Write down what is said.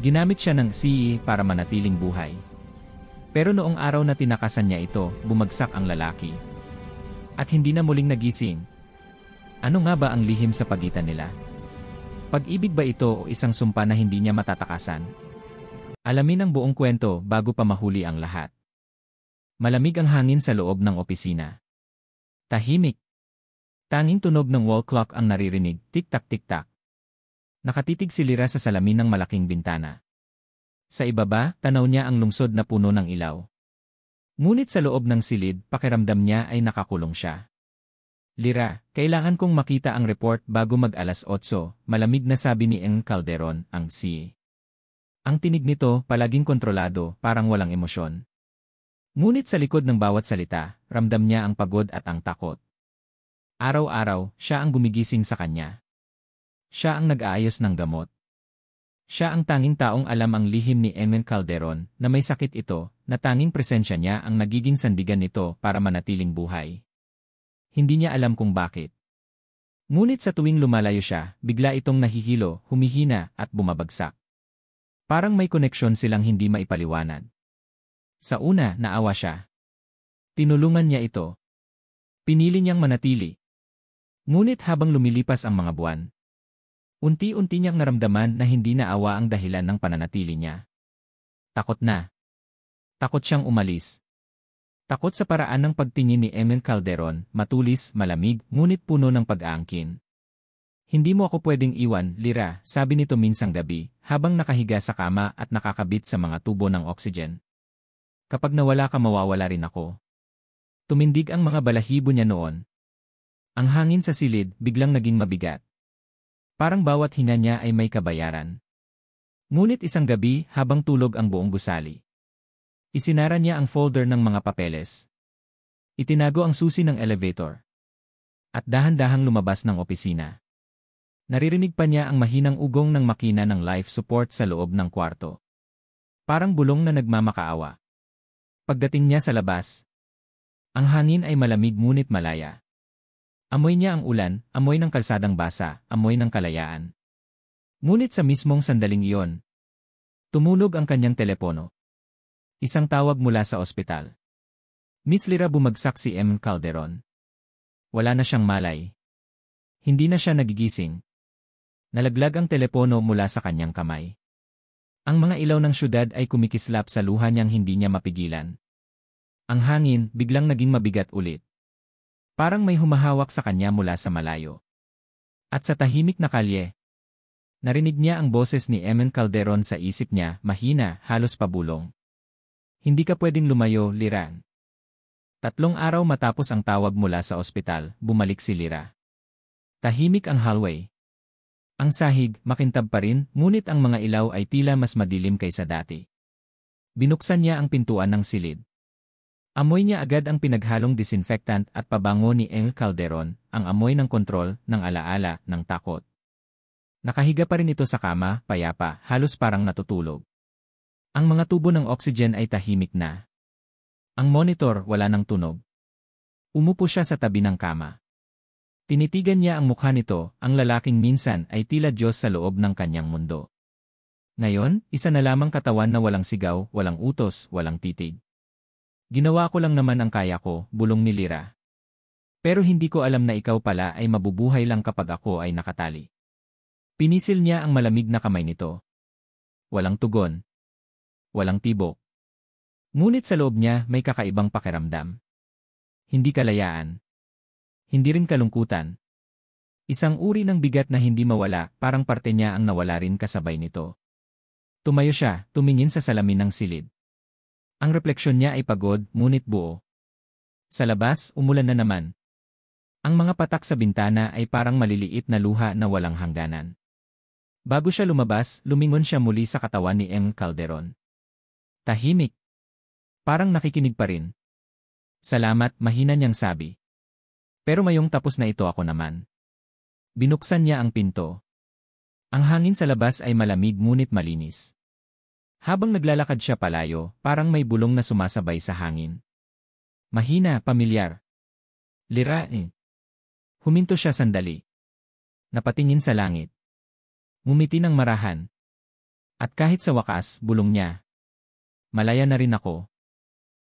Ginamit siya ng CE para manatiling buhay. Pero noong araw na tinakasan niya ito, bumagsak ang lalaki. At hindi na muling nagising. Ano nga ba ang lihim sa pagitan nila? Pag-ibig ba ito o isang sumpa na hindi niya matatakasan? Alamin ang buong kwento bago pa mahuli ang lahat. Malamig ang hangin sa loob ng opisina. Tahimik. Tanging tunog ng wall clock ang naririnig, tik-tak-tik-tak. Nakatitig si Lyra sa salamin ng malaking bintana. Sa ibaba, tanaw niya ang lungsod na puno ng ilaw. Ngunit sa loob ng silid, pakiramdam niya ay nakakulong siya. Lyra, kailangan kong makita ang report bago mag-alas 8, malamig na sabi ni Eng Calderon, ang CE. Ang tinig nito, palaging kontrolado, parang walang emosyon. Ngunit sa likod ng bawat salita, ramdam niya ang pagod at ang takot. Araw-araw, siya ang gumigising sa kanya. Siya ang nag-aayos ng gamot. Siya ang tanging taong alam ang lihim ni Eng Calderon na may sakit ito, na tanging presensya niya ang nagiging sandigan nito para manatiling buhay. Hindi niya alam kung bakit. Ngunit sa tuwing lumalayo siya, bigla itong nahihilo, humihina at bumabagsak. Parang may koneksyon silang hindi maipaliwanag. Sa una, naawa siya. Tinulungan niya ito. Pinili niyang manatili. Ngunit habang lumilipas ang mga buwan, unti-unti niyang naramdaman na hindi naawa ang dahilan ng pananatili niya. Takot na. Takot siyang umalis. Takot sa paraan ng pagtingin ni Eng Calderon, matulis, malamig, ngunit puno ng pag-aangkin. Hindi mo ako pwedeng iwan, Lyra, sabi nito minsang gabi, habang nakahiga sa kama at nakakabit sa mga tubo ng oxygen. Kapag nawala ka mawawala rin ako. Tumindig ang mga balahibo niya noon. Ang hangin sa silid biglang naging mabigat. Parang bawat hinga niya ay may kabayaran. Ngunit isang gabi habang tulog ang buong gusali, isinara niya ang folder ng mga papeles. Itinago ang susi ng elevator. At dahan-dahang lumabas ng opisina. Naririnig pa niya ang mahinang ugong ng makina ng life support sa loob ng kwarto. Parang bulong na nagmamakaawa. Pagdating niya sa labas, ang hangin ay malamig ngunit malaya. Amoy niya ang ulan, amoy ng kalsadang basa, amoy ng kalayaan. Ngunit sa mismong sandaling iyon, tumunog ang kanyang telepono. Isang tawag mula sa ospital. Miss Lyra, bumagsak si Eng Calderon. Wala na siyang malay. Hindi na siya nagigising. Nalaglag ang telepono mula sa kanyang kamay. Ang mga ilaw ng syudad ay kumikislap sa luha niyang hindi niya mapigilan. Ang hangin biglang naging mabigat ulit. Parang may humahawak sa kanya mula sa malayo. At sa tahimik na kalye, narinig niya ang boses ni Eng Calderon sa isip niya, mahina, halos pabulong. Hindi ka pwedeng lumayo, Lyra. 3 araw matapos ang tawag mula sa ospital, bumalik si Lyra. Tahimik ang hallway. Ang sahig, makintab pa rin, ngunit ang mga ilaw ay tila mas madilim kaysa dati. Binuksan niya ang pintuan ng silid. Amoy niya agad ang pinaghalong disinfectant at pabango ni Eng Calderon, ang amoy ng kontrol, ng alaala, ng takot. Nakahiga pa rin ito sa kama, payapa, halos parang natutulog. Ang mga tubo ng oxygen ay tahimik na. Ang monitor, wala ng tunog. Umupo siya sa tabi ng kama. Tinitigan niya ang mukha nito, ang lalaking minsan ay tila Diyos sa loob ng kanyang mundo. Ngayon, isa na lamang katawan na walang sigaw, walang utos, walang titig. Ginawa ko lang naman ang kaya ko, bulong ni Lyra. Pero hindi ko alam na ikaw pala ay mabubuhay lang kapag ako ay nakatali. Pinisil niya ang malamig na kamay nito. Walang tugon. Walang tibok. Ngunit sa loob niya may kakaibang pakiramdam. Hindi kalayaan. Hindi rin kalungkutan. Isang uri ng bigat na hindi mawala, parang parte niya ang nawala rin kasabay nito. Tumayo siya, tumingin sa salamin ng silid. Ang refleksyon niya ay pagod, ngunit buo. Sa labas, umulan na naman. Ang mga patak sa bintana ay parang maliliit na luha na walang hangganan. Bago siya lumabas, lumingon siya muli sa katawan ni Eng Calderon. Tahimik. Parang nakikinig pa rin. Salamat, mahina niyang sabi. Pero mayong tapos na ito ako naman. Binuksan niya ang pinto. Ang hangin sa labas ay malamig ngunit malinis. Habang naglalakad siya palayo, parang may bulong na sumasabay sa hangin. Mahina, pamilyar. Lyra. Huminto siya sandali. Napatingin sa langit. Ngumiti ng marahan. At kahit sa wakas, bulong niya. Malaya na rin ako.